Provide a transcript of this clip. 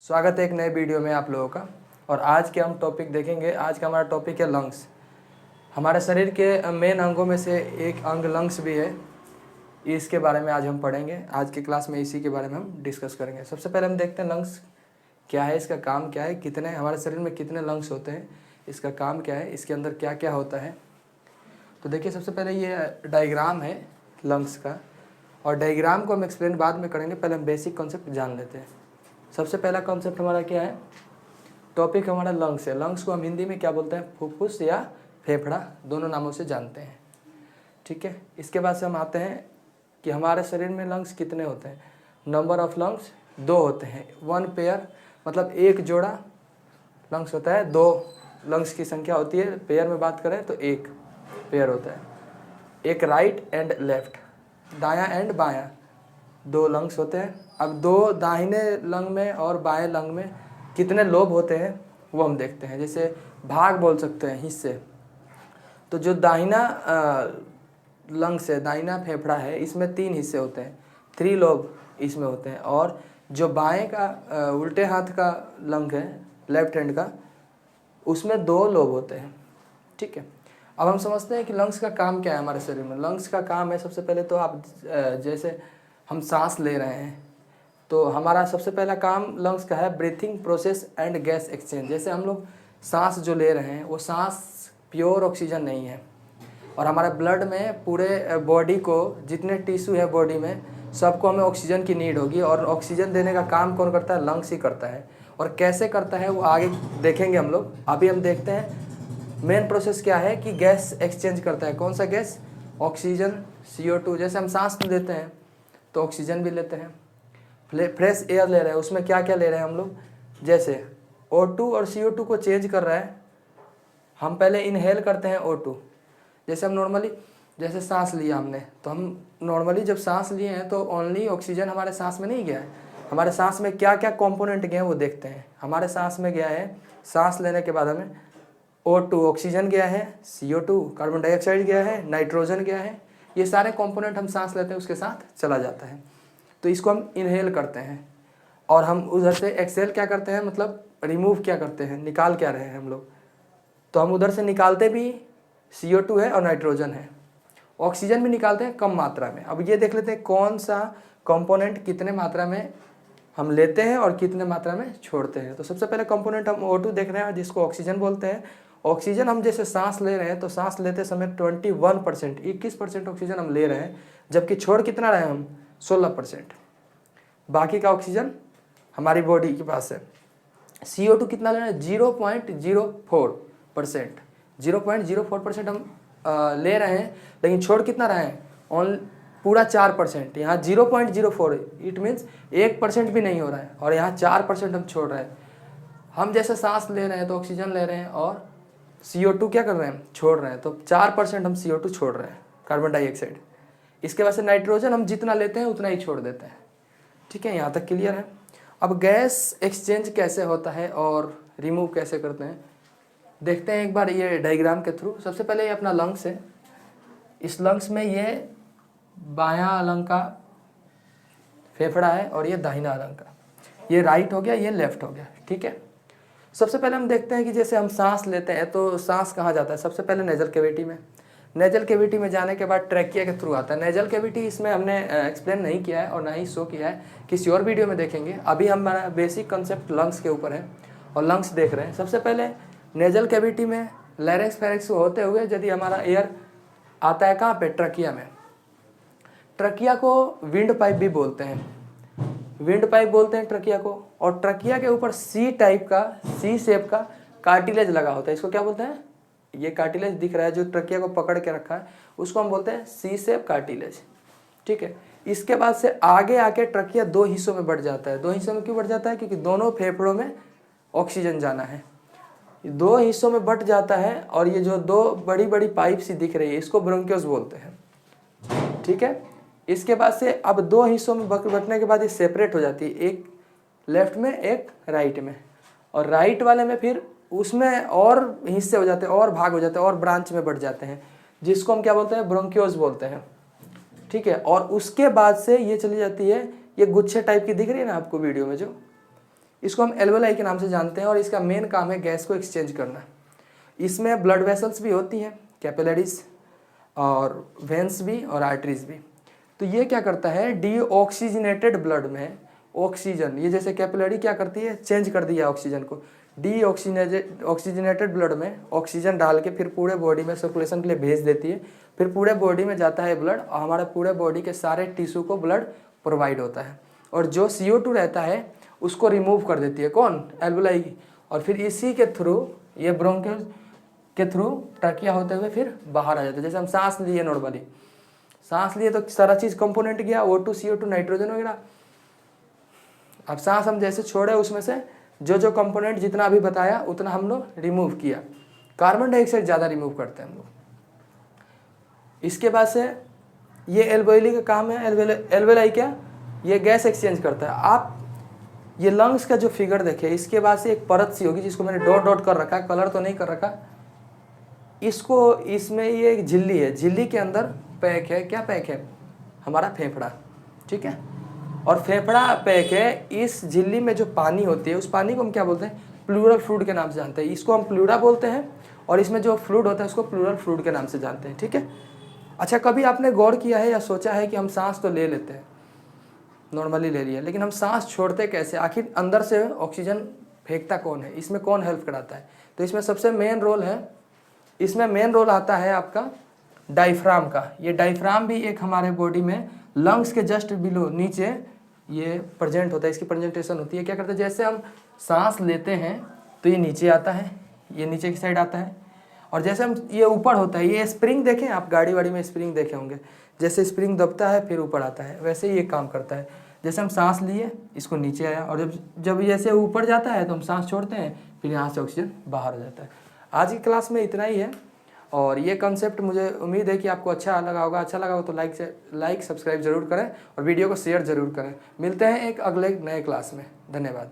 स्वागत है एक नए वीडियो में आप लोगों का। और आज के हम टॉपिक देखेंगे। आज का हमारा टॉपिक है लंग्स। हमारे शरीर के मेन अंगों में से एक अंग लंग्स भी है। इसके बारे में आज हम पढ़ेंगे। आज की क्लास में इसी के बारे में हम डिस्कस करेंगे। सबसे पहले हम देखते हैं लंग्स क्या है, इसका काम क्या है, कितने हमारे शरीर में कितने लंग्स होते हैं, इसका काम क्या है, इसके अंदर क्या क्या होता है। तो देखिए, सबसे पहले ये डायग्राम है लंग्स का, और डायग्राम को हम एक्सप्लेन बाद में करेंगे। पहले हम बेसिक कॉन्सेप्ट जान लेते हैं। सबसे पहला कॉन्सेप्ट हमारा क्या है, टॉपिक हमारा लंग्स है। लंग्स को हम हिंदी में क्या बोलते हैं, फुफ्फुस या फेफड़ा, दोनों नामों से जानते हैं। ठीक है, इसके बाद से हम आते हैं कि हमारे शरीर में लंग्स कितने होते हैं। नंबर ऑफ लंग्स 2 होते हैं। 1 पेयर मतलब एक जोड़ा लंग्स होता है। 2 लंग्स की संख्या होती है। पेयर में बात करें तो 1 पेयर होता है। एक राइट एंड लेफ्ट, दायां एंड बायां, 2 लंग्स होते हैं। अब 2 दाहिने लंग में और बाएं लंग में कितने लोब होते हैं वो हम देखते हैं। जैसे भाग बोल सकते हैं, हिस्से। तो जो दाहिना लंग्स है, दाहिना फेफड़ा है, इसमें 3 हिस्से होते हैं। 3 लोब इसमें होते हैं। और जो बाएं का उल्टे हाथ का लंग है, लेफ्ट हैंड का, उसमें 2 लोब होते हैं। ठीक है, अब हम समझते हैं कि लंग्स का काम क्या है हमारे शरीर में। लंग्स का काम है, सबसे पहले तो आप जैसे हम सांस ले रहे हैं तो हमारा सबसे पहला काम लंग्स का है breathing process and gas exchange. जैसे हम लोग सांस जो ले रहे हैं वो सांस प्योर ऑक्सीजन नहीं है, और हमारे ब्लड में पूरे बॉडी को, जितने टिश्यू है बॉडी में, सबको हमें ऑक्सीजन की नीड होगी। और ऑक्सीजन देने का काम कौन करता है, लंग्स ही करता है। और कैसे करता है वो आगे देखेंगे हम लोग। अभी हम देखते हैं मेन प्रोसेस क्या है कि गैस एक्सचेंज करता है। कौन सा गैस, ऑक्सीजन, CO2। जैसे हम सांस लेते हैं तो ऑक्सीजन भी लेते हैं, फ्रेश एयर ले रहे हैं, उसमें क्या क्या ले रहे हैं हम लोग। जैसे O2 और CO2 को चेंज कर रहा है। हम पहले इनहेल करते हैं O2। जैसे हम नॉर्मली, जैसे सांस लिया हमने, तो हम नॉर्मली जब सांस लिए हैं तो ओनली ऑक्सीजन हमारे सांस में नहीं गया है। हमारे सांस में क्या क्या कंपोनेंट गए हैं वो देखते हैं। हमारे सांस में गया है, सांस लेने के बाद हमें O2 ऑक्सीजन गया है, CO2 कार्बन डाइऑक्साइड गया है, नाइट्रोजन गया है। ये सारे कंपोनेंट हम सांस लेते हैं उसके साथ चला जाता है। तो इसको हम इनहेल करते हैं। और हम उधर से एक्सेल क्या करते हैं, मतलब रिमूव क्या करते हैं, निकाल क्या रहे हैं हम लोग। तो हम उधर से निकालते भी CO2 है और नाइट्रोजन है। ऑक्सीजन भी निकालते हैं कम मात्रा में। अब ये देख लेते हैं कौन सा कंपोनेंट कितने मात्रा में हम लेते हैं और कितने मात्रा में छोड़ते हैं। तो सबसे पहले कंपोनेंट हम O2 देख रहे हैं, जिसको ऑक्सीजन बोलते हैं। ऑक्सीजन हम जैसे सांस ले रहे हैं तो सांस लेते समय 21%, 21% ऑक्सीजन हम ले रहे हैं, जबकि छोड़ कितना रहे हैं हम, 16%। बाकी का ऑक्सीजन हमारी बॉडी के पास है। CO2 कितना ले रहे हैं, 0.04%। 0.04% हम ले रहे हैं, लेकिन छोड़ कितना रहे हैं, पूरा 4%। यहाँ 0.04, इट मीन्स 1% भी नहीं हो रहा है, और यहाँ 4% हम छोड़ रहे हैं। हम जैसे सांस ले रहे हैं तो ऑक्सीजन ले रहे हैं और CO2 क्या कर रहे हैं, छोड़ रहे हैं। तो 4% हम CO2 छोड़ रहे हैं, कार्बन डाइऑक्साइड। इसके बाद से नाइट्रोजन हम जितना लेते हैं उतना ही छोड़ देते हैं। ठीक है, यहाँ तक क्लियर है। अब गैस एक्सचेंज कैसे होता है और रिमूव कैसे करते हैं देखते हैं एक बार ये डायग्राम के थ्रू। सबसे पहले ये अपना लंग्स है। इस लंग्स में ये बायां लंग का फेफड़ा है और ये दाहिना लंग का। ये राइट हो गया, ये लेफ्ट हो गया। ठीक है, सबसे पहले हम देखते हैं कि जैसे हम सांस लेते हैं तो सांस कहाँ जाता है। सबसे पहले नेजल कैविटी में। नेजल कैविटी में जाने के बाद ट्रैकिया के थ्रू आता है। नेजल कैविटी इसमें हमने एक्सप्लेन नहीं किया है और ना ही शो किया है, किसी और वीडियो में देखेंगे। अभी हमारा बेसिक कंसेप्ट लंग्स के ऊपर है और लंग्स देख रहे हैं। सबसे पहले नेजल कैविटी में लैरिंक्स फेरिंक्स होते हुए यदि हमारा एयर आता है कहाँ पे, ट्रकिया में। ट्रकिया को विंड पाइप भी बोलते हैं, विंड पाइप बोलते हैं ट्रकिया को। और ट्रकिया के ऊपर सी टाइप का, सी शेप का कार्टिलेज लगा होता है। इसको क्या बोलते हैं, ये कार्टिलेज दिख रहा है जो ट्रकिया को पकड़ के रखा है, उसको हम बोलते हैं सी शेप कार्टिलेज। ठीक है, इसके बाद से आगे आके ट्रकिया 2 हिस्सों में बढ़ जाता है। 2 हिस्सों में क्यों बढ़ जाता है, क्योंकि दोनों फेफड़ों में ऑक्सीजन जाना है। 2 हिस्सों में बट जाता है। और ये जो 2 बड़ी बड़ी पाइप सी दिख रही है, इसको ब्रोंकियोस बोलते हैं। ठीक है, इसके बाद से अब 2 हिस्सों में बटने के बाद ये सेपरेट हो जाती है, एक लेफ्ट में एक राइट में। और राइट वाले में फिर उसमें और हिस्से हो जाते हैं, और भाग हो जाते हैं, और ब्रांच में बढ़ जाते हैं, जिसको हम क्या बोलते हैं, ब्रोंकियोस बोलते हैं। ठीक है, और उसके बाद से ये चली जाती है, ये गुच्छे टाइप की दिख रही है ना आपको वीडियो में, जो इसको हम एल्वेलाई के नाम से जानते हैं और इसका मेन काम है गैस को एक्सचेंज करना। इसमें ब्लड वेसल्स भी होती हैं, कैपिलरीज और वेंस भी और आर्टरीज भी। तो ये क्या करता है, डीऑक्सीजनेटेड ब्लड में ऑक्सीजन, ये जैसे कैपिलरी क्या करती है, चेंज कर दिया ऑक्सीजन को, ऑक्सीजनेटेड ब्लड में ऑक्सीजन डाल के फिर पूरे बॉडी में सर्कुलेशन के लिए भेज देती है। फिर पूरे बॉडी में जाता है ब्लड और हमारे पूरे बॉडी के सारे टिश्यू को ब्लड प्रोवाइड होता है। और जो CO2 रहता है उसको रिमूव कर देती है, कौन, एल्वेलाई। और फिर इसी के थ्रू, ये ब्रोंकियल के थ्रू ट्रकिया होते हुए फिर बाहर आ जाता है। जैसे हम सांस लिए, नॉर्मली सांस लिए तो सारा चीज़ कंपोनेंट गया, O2 CO2 नाइट्रोजन वगैरह। अब सांस हम जैसे छोड़े उसमें से जो जो कंपोनेंट जितना अभी बताया उतना हम लोग रिमूव किया। कार्बन डाइऑक्साइड ज़्यादा रिमूव करते हैं हम लोग। इसके बाद से ये एल्वेली का काम है। एल्वेलाई क्या, ये गैस एक्सचेंज करता है। आप ये लंग्स का जो फिगर देखे, इसके बाद से एक परत सी होगी जिसको मैंने डॉट डॉट कर रखा है, कलर तो नहीं कर रखा इसको। इसमें ये एक झिल्ली है, झिल्ली के अंदर पैक है, क्या पैक है, हमारा फेफड़ा, ठीक है। और फेफड़ा पैक है, इस झिल्ली में जो पानी होती है उस पानी को हम क्या बोलते हैं, प्लूरल फ्लूइड के नाम से जानते हैं। इसको हम प्लूरा बोलते हैं और इसमें जो फ्लूइड होता है उसको प्लूरल फ्लूइड के नाम से जानते हैं, ठीक है। अच्छा, कभी आपने गौर किया है या सोचा है कि हम सांस तो ले लेते हैं, नॉर्मली ले लिया, लेकिन हम सांस छोड़ते कैसे, आखिर अंदर से ऑक्सीजन फेंकता कौन है, इसमें कौन हेल्प कराता है। तो इसमें सबसे मेन रोल है, इसमें मेन रोल आता है आपका डायफ्राम का। ये डायफ्राम भी एक हमारे बॉडी में लंग्स के जस्ट बिलो नीचे ये प्रेजेंट होता है, इसकी प्रेजेंटेशन होती है। क्या करते हैं, जैसे हम सांस लेते हैं तो ये नीचे आता है, ये नीचे की साइड आता है, और जैसे हम ये ऊपर होता है, ये स्प्रिंग देखें आप, गाड़ी वाड़ी में स्प्रिंग देखे होंगे, जैसे स्प्रिंग दबता है फिर ऊपर आता है, वैसे ही ये काम करता है। जैसे हम सांस लिए, इसको नीचे आया, और जब जैसे ऊपर जाता है तो हम सांस छोड़ते हैं, फिर यहाँ से ऑक्सीजन बाहर आ जाता है। आज की क्लास में इतना ही है, और ये कंसेप्ट मुझे उम्मीद है कि आपको अच्छा लगा होगा। अच्छा लगा हो तो लाइक सब्सक्राइब जरूर करें और वीडियो को शेयर जरूर करें। मिलते हैं एक अगले नए क्लास में। धन्यवाद।